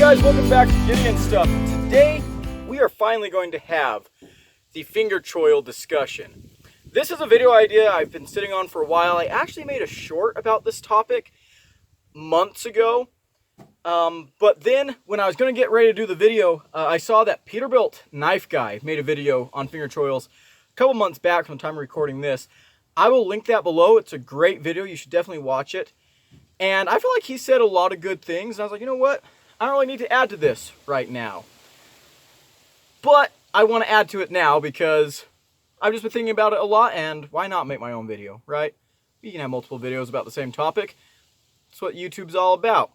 guys, welcome back to Gideon Stuff. Today, we are finally going to have the finger choil discussion. This is a video idea I've been sitting on for a while. I actually made a short about this topic months ago. But then, when I was going to get ready to do the video, I saw that Peterbilt Knife Guy made a video on finger choils a couple months back from the time of recording this. I will link that below. It's a great video. You should definitely watch it. And I feel like he said a lot of good things. And I was like, you know what? I don't really need to add to this right now. But I want to add to it now because I've just been thinking about it a lot, and why not make my own video, right? You can have multiple videos about the same topic. That's what YouTube's all about.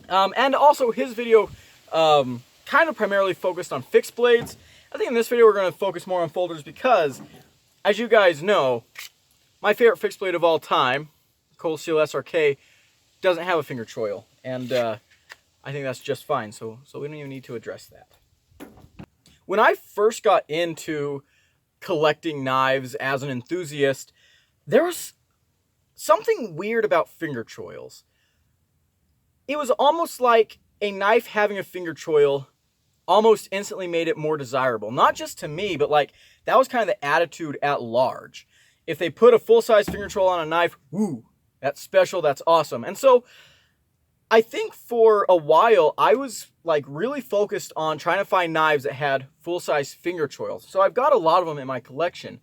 And also his video kind of primarily focused on fixed blades. I think in this video we're going to focus more on folders because, as you guys know, my favorite fixed blade of all time, Choils SRK, doesn't have a finger choil. And I think that's just fine, so we don't even need to address that. When I first got into collecting knives as an enthusiast, there was something weird about finger choils. It was almost like a knife having a finger choil almost instantly made it more desirable. Not just to me, but like that was kind of the attitude at large. If they put a full-size finger choil on a knife, woo, that's special, that's awesome. And so I think for a while, I was like really focused on trying to find knives that had full-size finger choils. So I've got a lot of them in my collection.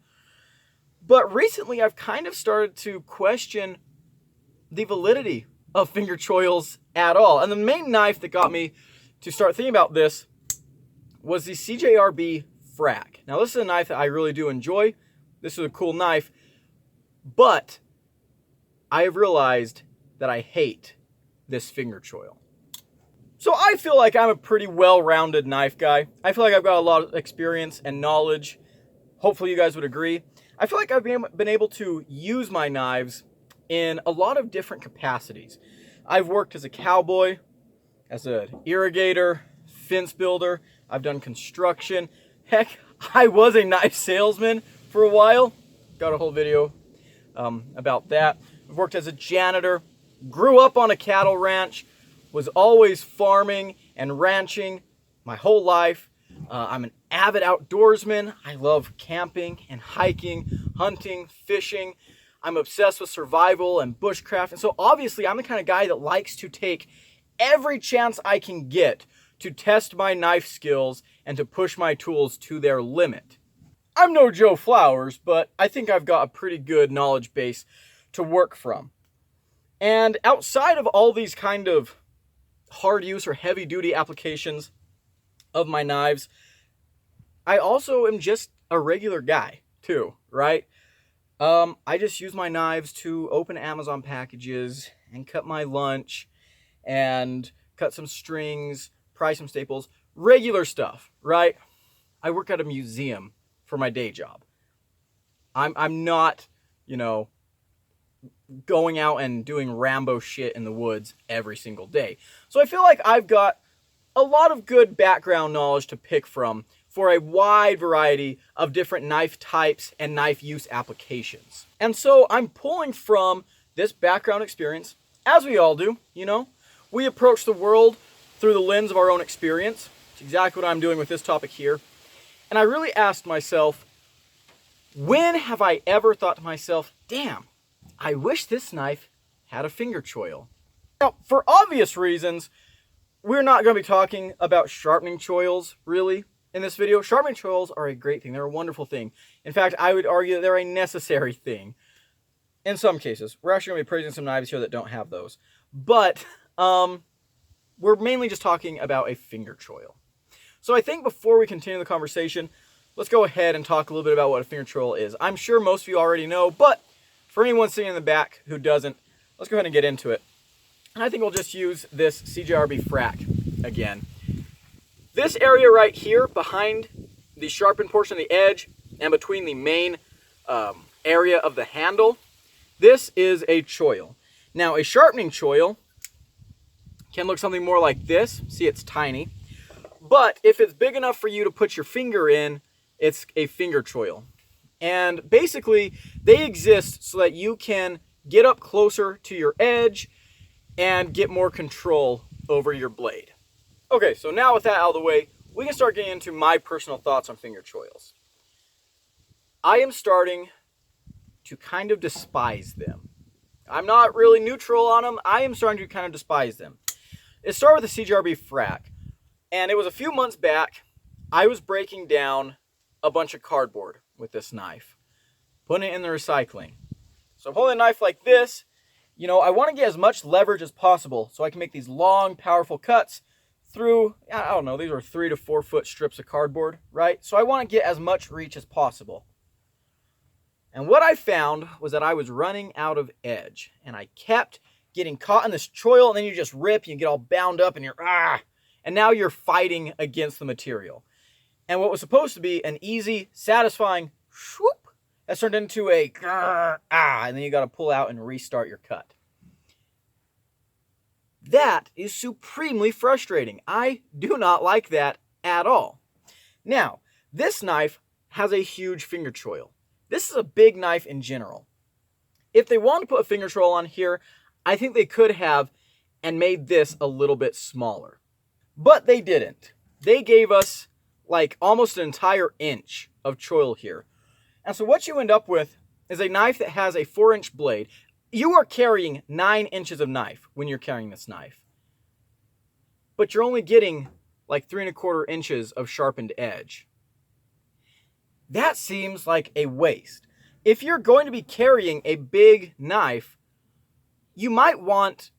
But recently, I've kind of started to question the validity of finger choils at all. And the main knife that got me to start thinking about this was the CJRB Frac. Now, this is a knife that I really do enjoy. This is a cool knife. But I have realized that I hate this finger choil. So I feel like I'm a pretty well-rounded knife guy. I feel like I've got a lot of experience and knowledge. Hopefully you guys would agree. I feel like I've been able to use my knives in a lot of different capacities. I've worked as a cowboy, as an irrigator, fence builder. I've done construction. Heck, I was a knife salesman for a while. Got a whole video about that. I've worked as a janitor. Grew up on a cattle ranch, was always farming and ranching my whole life. I'm an avid outdoorsman. I love camping and hiking, hunting, fishing. I'm obsessed with survival and bushcraft. And so obviously I'm the kind of guy that likes to take every chance I can get to test my knife skills and to push my tools to their limit. I'm no Joe Flowers, but I think I've got a pretty good knowledge base to work from. And outside of all these kind of hard use or heavy duty applications of my knives, I also am just a regular guy too, right? I just use my knives to open Amazon packages and cut my lunch and cut some strings, pry some staples, regular stuff, right? I work at a museum for my day job. I'm not, you know, going out and doing Rambo shit in the woods every single day. So I feel like I've got a lot of good background knowledge to pick from for a wide variety of different knife types and knife use applications. And so I'm pulling from this background experience, as we all do, you know. We approach the world through the lens of our own experience. It's exactly what I'm doing with this topic here. And I really asked myself, when have I ever thought to myself, damn, I wish this knife had a finger choil? Now, for obvious reasons, we're not going to be talking about sharpening choils, really, in this video. Sharpening choils are a great thing. They're a wonderful thing. In fact, I would argue that they're a necessary thing. In some cases. We're actually going to be praising some knives here that don't have those. But, we're mainly just talking about a finger choil. So I think before we continue the conversation, let's go ahead and talk a little bit about what a finger choil is. I'm sure most of you already know, but for anyone sitting in the back who doesn't, let's go ahead and get into it. And I think we'll just use this CJRB Frac again. This area right here behind the sharpened portion of the edge and between the main area of the handle, this is a choil. Now, a sharpening choil can look something more like this. See, it's tiny. But if it's big enough for you to put your finger in, it's a finger choil. And basically, they exist so that you can get up closer to your edge and get more control over your blade. Okay, so now with that out of the way, we can start getting into my personal thoughts on finger choils. I am starting to kind of despise them. I'm not really neutral on them. I am starting to kind of despise them. It started with the CGRB frac, and it was a few months back. I was breaking down a bunch of cardboard with this knife, putting it in the recycling. So I'm holding a knife like this. You know, I want to get as much leverage as possible so I can make these long, powerful cuts through, I don't know, these are 3 to 4 foot strips of cardboard, right? So I want to get as much reach as possible. And what I found was that I was running out of edge, and I kept getting caught in this choil, and then you just rip, and you get all bound up, and and now you're fighting against the material. And what was supposed to be an easy, satisfying whoop has turned into a and then you got to pull out and restart your cut. That is supremely frustrating. I do not like that at all. Now, this knife has a huge finger choil. This is a big knife in general. If they wanted to put a finger choil on here, I think they could have and made this a little bit smaller. But they didn't. They gave us like almost an entire inch of choil here. And so what you end up with is a knife that has a 4-inch blade. You are carrying 9 inches of knife when you're carrying this knife. But you're only getting like 3¼ inches of sharpened edge. That seems like a waste. If you're going to be carrying a big knife, you might want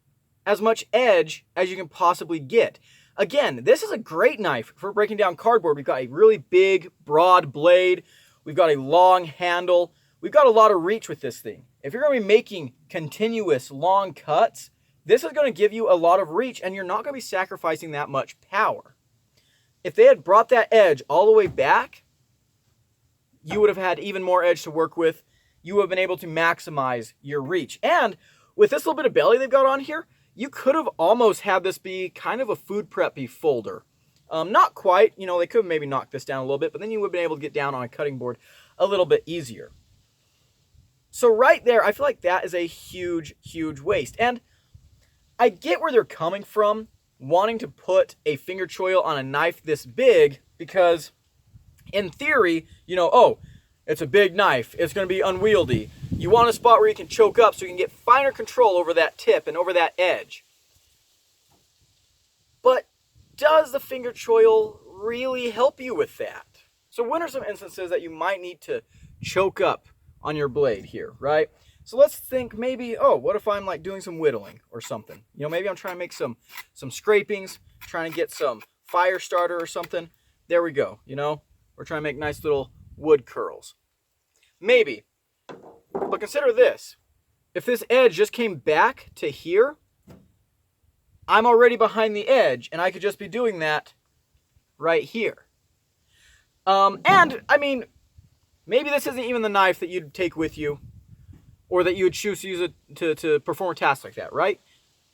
as much edge as you can possibly get. Again, this is a great knife for breaking down cardboard. We've got a really big, broad blade. We've got a long handle. We've got a lot of reach with this thing. If you're going to be making continuous long cuts, this is going to give you a lot of reach, and you're not going to be sacrificing that much power. If they had brought that edge all the way back, you would have had even more edge to work with. You would have been able to maximize your reach. And with this little bit of belly they've got on here, you could have almost had this be kind of a food preppy folder. Not quite, you know, they could have maybe knocked this down a little bit, but then you would have been able to get down on a cutting board a little bit easier. So right there, I feel like that is a huge, huge waste. And I get where they're coming from, wanting to put a finger choil on a knife this big, because in theory, you know, oh, it's a big knife, it's going to be unwieldy. You want a spot where you can choke up so you can get finer control over that tip and over that edge. But does the finger choil really help you with that? So when are some instances that you might need to choke up on your blade here, right? So let's think maybe, oh, what if I'm like doing some whittling or something? You know, maybe I'm trying to make some scrapings, trying to get some fire starter or something. There we go, you know? We're trying to make nice little wood curls. Maybe. But consider this. If this edge just came back to here, I'm already behind the edge, and I could just be doing that right here. And, I mean, maybe this isn't even the knife that you'd take with you, or that you would choose to use it to perform a task like that, right?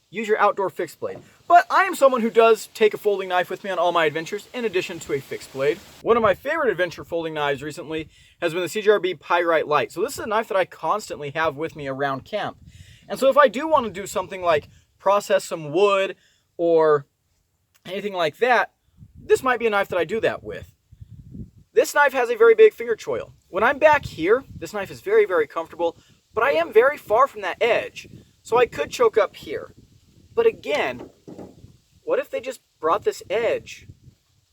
Use your outdoor fixed blade. But I am someone who does take a folding knife with me on all my adventures, in addition to a fixed blade. One of my favorite adventure folding knives recently has been the CGRB Pyrite Light. So this is a knife that I constantly have with me around camp. And so if I do want to do something like process some wood or anything like that, this might be a knife that I do that with. This knife has a very big finger choil. When I'm back here, this knife is very, very comfortable, but I am very far from that edge, so I could choke up here. But again, what if they just brought this edge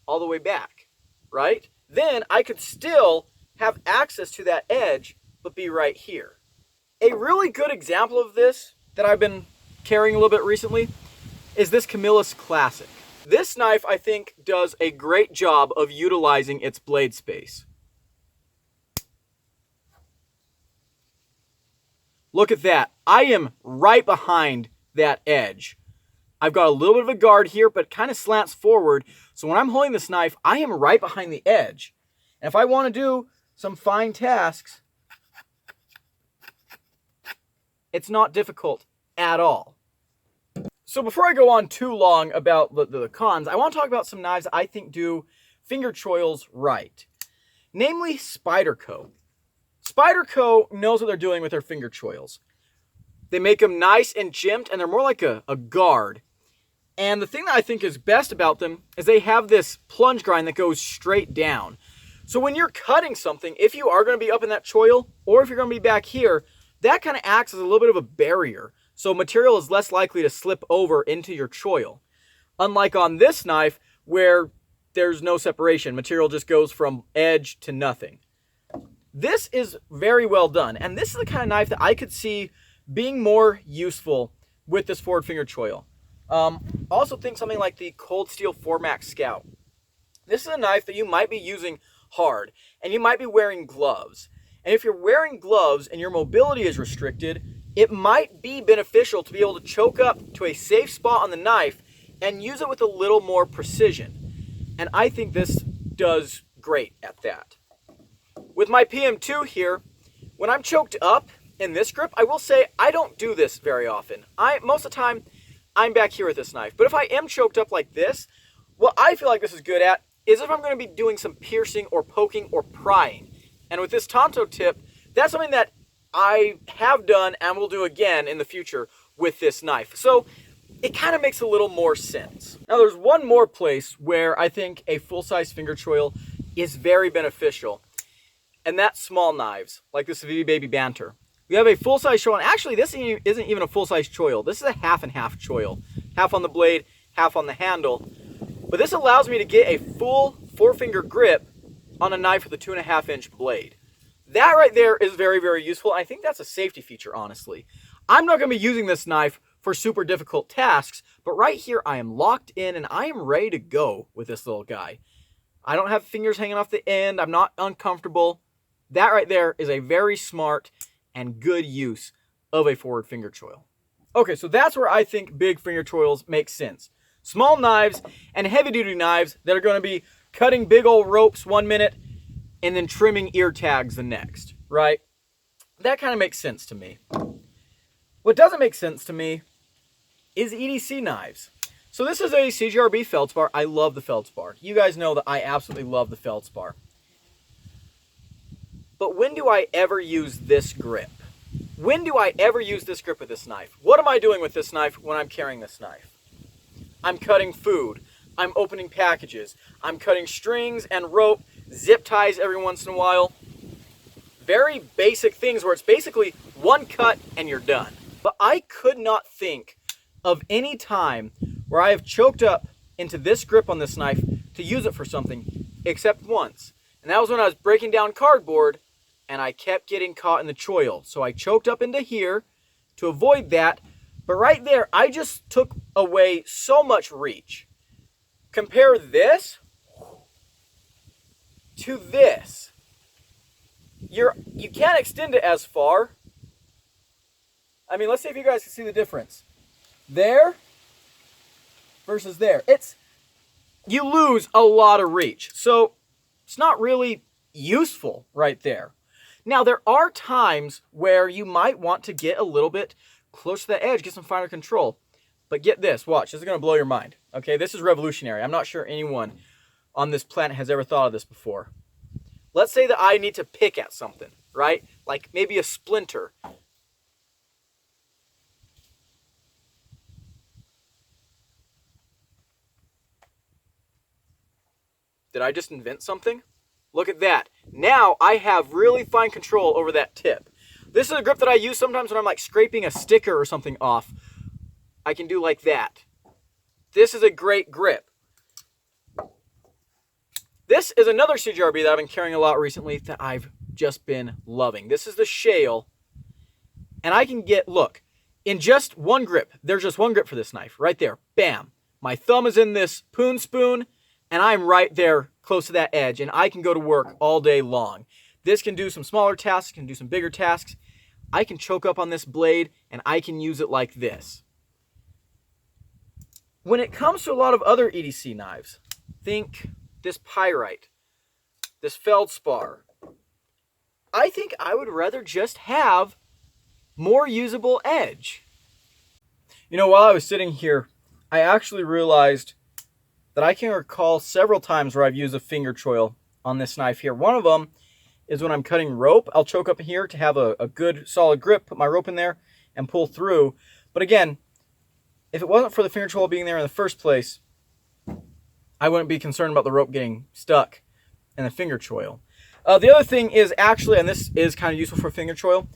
all the way back, right? Then I could still have access to that edge, but be right here. A really good example of this that I've been carrying a little bit recently is this Camillus Classic. This knife, I think, does a great job of utilizing its blade space. Look at that. I am right behind that edge. I've got a little bit of a guard here, but it kind of slants forward. So when I'm holding this knife, I am right behind the edge. And if I want to do some fine tasks, it's not difficult at all. So before I go on too long about the cons, I want to talk about some knives that I think do finger choils right. Namely, Spyderco. Spyderco knows what they're doing with their finger choils. They make them nice and jimped, and they're more like a guard. And the thing that I think is best about them is they have this plunge grind that goes straight down. So when you're cutting something, if you are going to be up in that choil, or if you're going to be back here, that kind of acts as a little bit of a barrier. So material is less likely to slip over into your choil. Unlike on this knife, where there's no separation. Material just goes from edge to nothing. This is very well done. And this is the kind of knife that I could see being more useful with this forward finger choil. Also think something like the Cold Steel 4MAX Scout. This is a knife that you might be using hard, and you might be wearing gloves. And if you're wearing gloves and your mobility is restricted, it might be beneficial to be able to choke up to a safe spot on the knife and use it with a little more precision. And I think this does great at that. With my PM2 here, when I'm choked up in this grip, I will say I don't do this very often. Most of the time, I'm back here with this knife. But if I am choked up like this, what I feel like this is good at is if I'm going to be doing some piercing or poking or prying. And with this Tonto tip, that's something that I have done and will do again in the future with this knife. So it kind of makes a little more sense. Now there's one more place where I think a full-size finger choil is very beneficial, and that's small knives, like this VB Baby Banter. We have a full-size choil, and actually this isn't even a full-size choil. This is a half and half choil. Half on the blade, half on the handle. But this allows me to get a full 4-finger grip on a knife with a 2.5-inch blade. That right there is very, very useful. I think that's a safety feature, honestly. I'm not going to be using this knife for super difficult tasks, but right here I am locked in and I am ready to go with this little guy. I don't have fingers hanging off the end. I'm not uncomfortable. That right there is a very smart and good use of a forward finger choil. Okay, so that's where I think big finger choils make sense. Small knives and heavy-duty knives that are going to be cutting big old ropes 1 minute and then trimming ear tags the next, right? That kind of makes sense to me. What doesn't make sense to me is EDC knives. So this is a CGRB feldspar. I love the feldspar. You guys know that I absolutely love the feldspar. But when do I ever use this grip? When do I ever use this grip with this knife? What am I doing with this knife when I'm carrying this knife? I'm cutting food. I'm opening packages. I'm cutting strings and rope, zip ties every once in a while. Very basic things where it's basically one cut and you're done. But I could not think of any time where I have choked up into this grip on this knife to use it for something except once. And that was when I was breaking down cardboard and I kept getting caught in the choil. So I choked up into here to avoid that. But right there, I just took away so much reach. Compare this to this. You can't extend it as far. I mean, let's see if you guys can see the difference. There versus there. You lose a lot of reach. So it's not really useful right there. Now, there are times where you might want to get a little bit close to the edge, get some finer control. But get this, watch, this is going to blow your mind. Okay, this is revolutionary. I'm not sure anyone on this planet has ever thought of this before. Let's say that I need to pick at something, right? Like maybe a splinter. Did I just invent something? Look at that. Now I have really fine control over that tip. This is a grip that I use sometimes when I'm like scraping a sticker or something off. I can do like that. This is a great grip. This is another CGRB that I've been carrying a lot recently that I've just been loving. This is the Shale. And I can get, look, in just one grip. There's just one grip for this knife. Right there. Bam. My thumb is in this poon spoon. And I'm right there close to that edge. And I can go to work all day long. This can do some smaller tasks. Can do some bigger tasks. I can choke up on this blade. And I can use it like this. When it comes to a lot of other EDC knives, think this pyrite, this feldspar. I think I would rather just have more usable edge. You know, while I was sitting here, I actually realized that I can recall several times where I've used a finger choil on this knife here. One of them is when I'm cutting rope. I'll choke up here to have a good solid grip, put my rope in there and pull through. But again, if it wasn't for the finger choil being there in the first place, I wouldn't be concerned about the rope getting stuck in the finger choil. The other thing is actually, and this is kind of useful for finger choil,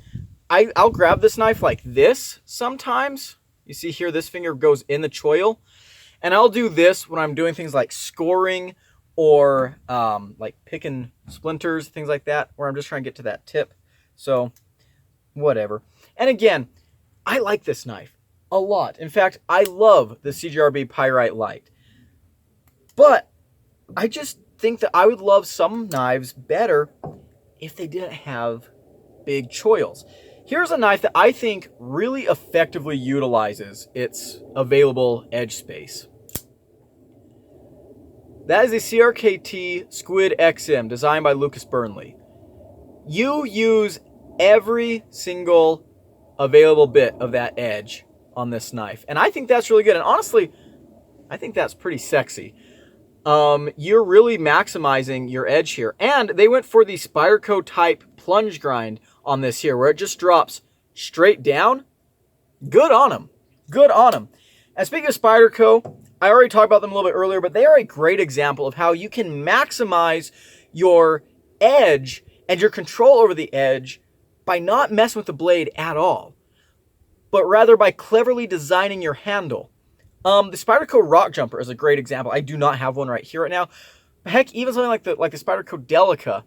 I'll grab this knife like this sometimes. You see here, this finger goes in the choil. And I'll do this when I'm doing things like scoring or like picking splinters, things like that, where I'm just trying to get to that tip. So, whatever. And again, I like this knife a lot. In fact, I love the CGRB Pyrite Light. But I just think that I would love some knives better if they didn't have big choils. Here's a knife that I think really effectively utilizes its available edge space. That is the CRKT Squid XM, designed by Lucas Burnley. You use every single available bit of that edge on this knife. And I think that's really good. And honestly, I think that's pretty sexy. You're really maximizing your edge here. And they went for the Spyderco type plunge grind on this here, where it just drops straight down. Good on them. Good on them. And speaking of Spyderco, I already talked about them a little bit earlier, but they are a great example of how you can maximize your edge and your control over the edge by not messing with the blade at all, but rather by cleverly designing your handle. The Spyderco Rock Jumper is a great example. I do not have one right here right now. Heck, even something like the Spyderco Delica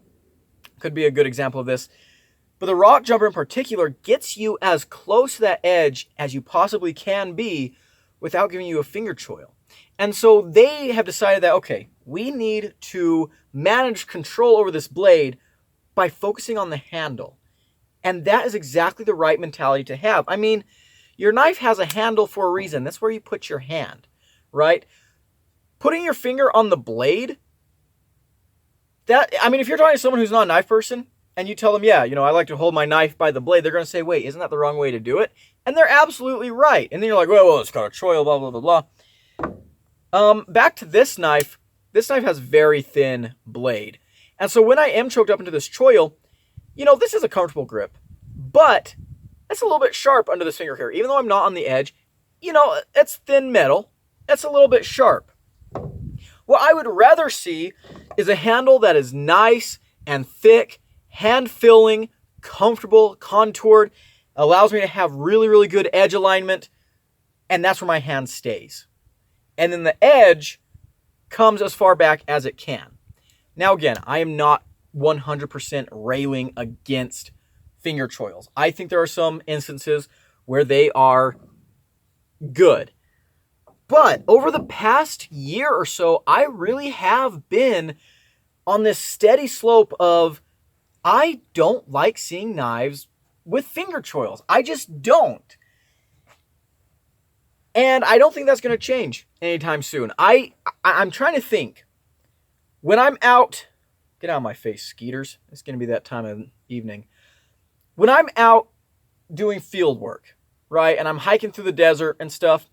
could be a good example of this. But the Rock Jumper in particular gets you as close to that edge as you possibly can be without giving you a finger choil. And so they have decided that, okay, we need to manage control over this blade by focusing on the handle. And that is exactly the right mentality to have. I mean, your knife has a handle for a reason. That's where you put your hand, right? Putting your finger on the blade, if you're talking to someone who's not a knife person, and you tell them, yeah, I like to hold my knife by the blade, they're going to say, wait, isn't that the wrong way to do it? And they're absolutely right. And then you're like, well, it's got a choil, blah, blah, blah, blah. Back to this knife has very thin blade. And so when I am choked up into this choil, this is a comfortable grip, but it's a little bit sharp under this finger here. Even though I'm not on the edge, it's thin metal. It's a little bit sharp. What I would rather see is a handle that is nice and thick, hand-filling, comfortable, contoured, allows me to have really, really good edge alignment, and that's where my hand stays. And then the edge comes as far back as it can. Now again, I am not 100% railing against finger choils. I think there are some instances where they are good. But over the past year or so, I really have been on this steady slope of I don't like seeing knives with finger choils. I just don't. And I don't think that's going to change anytime soon. I'm trying to think. When I'm out, get out of my face, skeeters. It's going to be that time of evening. When I'm out doing field work, right, and I'm hiking through the desert and stuff,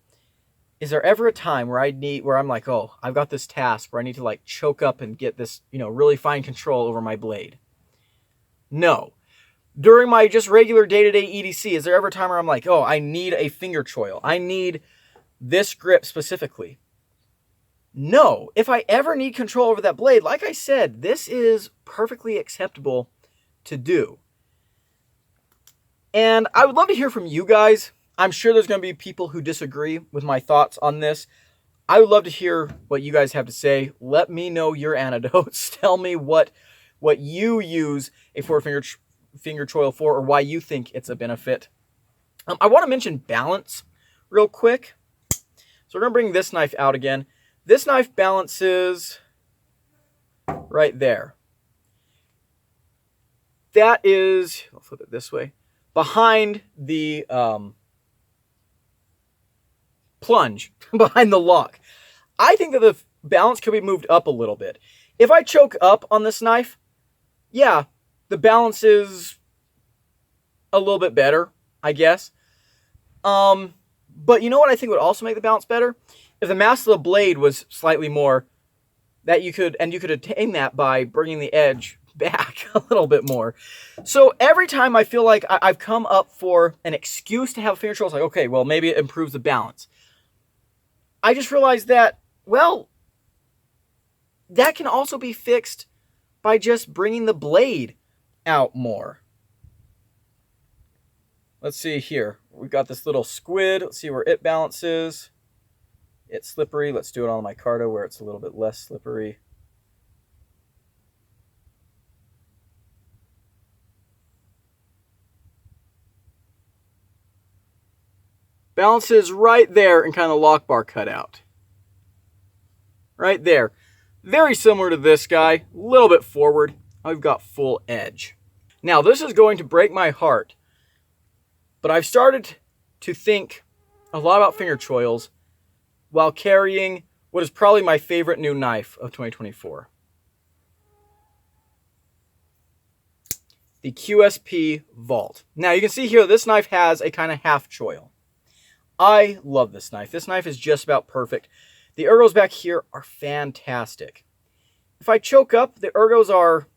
is there ever a time where I'm like, oh, I've got this task where I need to like choke up and get this, really fine control over my blade? No. During my just regular day-to-day EDC, is there ever a time where I'm like, oh, I need a finger choil? I need this grip specifically? No. If I ever need control over that blade, like I said, this is perfectly acceptable to do. And I would love to hear from you guys. I'm sure there's going to be people who disagree with my thoughts on this. I would love to hear what you guys have to say. Let me know your anecdotes. Tell me what you use a four-finger choil for, or why you think it's a benefit. I want to mention balance real quick. So we're going to bring this knife out again. This knife balances right there. That is, I'll flip it this way, behind the plunge, behind the lock. I think that the balance could be moved up a little bit. If I choke up on this knife, yeah, the balance is a little bit better, I guess. But you know what I think would also make the balance better? If the mass of the blade was slightly more, you could attain that by bringing the edge back a little bit more. So every time I feel like I've come up for an excuse to have a finger choil, it's like, okay, well, maybe it improves the balance. I just realized that, well, that can also be fixed by just bringing the blade out more. Let's see here. We've got this little squid. Let's see where it balances. It's slippery. Let's do it on the micarta where it's a little bit less slippery. Balances right there and kind of lock bar cutout. Right there. Very similar to this guy. A little bit forward. I've got full edge. Now this is going to break my heart, but I've started to think a lot about finger choils while carrying what is probably my favorite new knife of 2024. The QSP Vault. Now you can see here this knife has a kind of half choil. I love this knife. This knife is just about perfect. The ergos back here are fantastic. If I choke up, the ergos are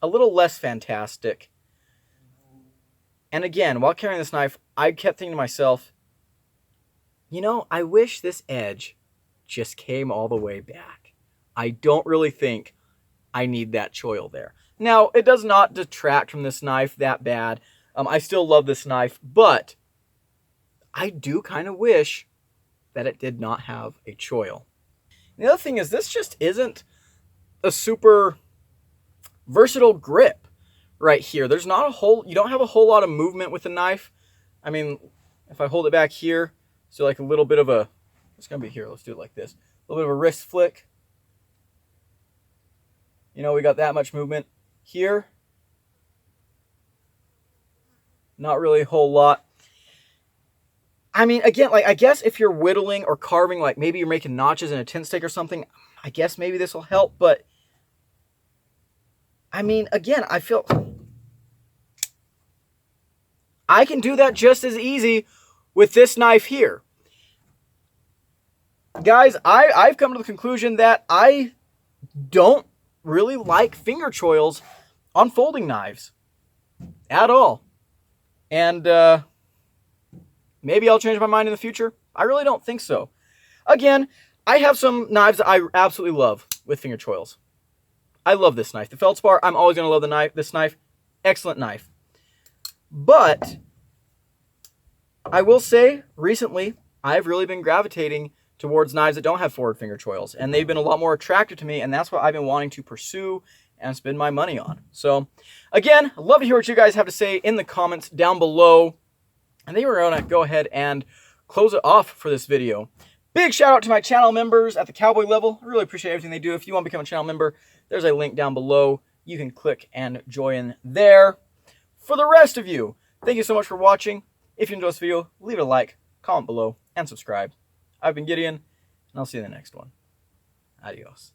a little less fantastic. And again, while carrying this knife, I kept thinking to myself, you know, I wish this edge just came all the way back. I don't really think I need that choil there. Now, it does not detract from this knife that bad. I still love this knife, but I do kind of wish that it did not have a choil. The other thing is this just isn't a super versatile grip right here. There's not a whole, you don't have a whole lot of movement with the knife. I mean, if I hold it back here, so like a little bit of a, it's gonna be here, let's do it like this. A little bit of a wrist flick. You know, we got that much movement. Here, not really a whole lot. I mean, again, like, I guess if you're whittling or carving, like maybe you're making notches in a tent stake or something, I guess maybe this will help, but I mean, again, I feel I can do that just as easy with this knife here. Guys, I've come to the conclusion that I don't really like finger choils on folding knives at all. And maybe I'll change my mind in the future. I really don't think so. Again, I have some knives that I absolutely love with finger choils. I love this knife. The Feldspar, I'm always going to love the knife. This knife, excellent knife. But I will say, recently, I've really been gravitating towards knives that don't have forward finger choils. And they've been a lot more attractive to me, and that's what I've been wanting to pursue and spend my money on. So, again, I'd love to hear what you guys have to say in the comments down below. And then we're going to go ahead and close it off for this video. Big shout out to my channel members at the cowboy level. I really appreciate everything they do. If you want to become a channel member, there's a link down below. You can click and join there. For the rest of you, thank you so much for watching. If you enjoyed this video, leave it a like, comment below, and subscribe. I've been Gideon, and I'll see you in the next one. Adios.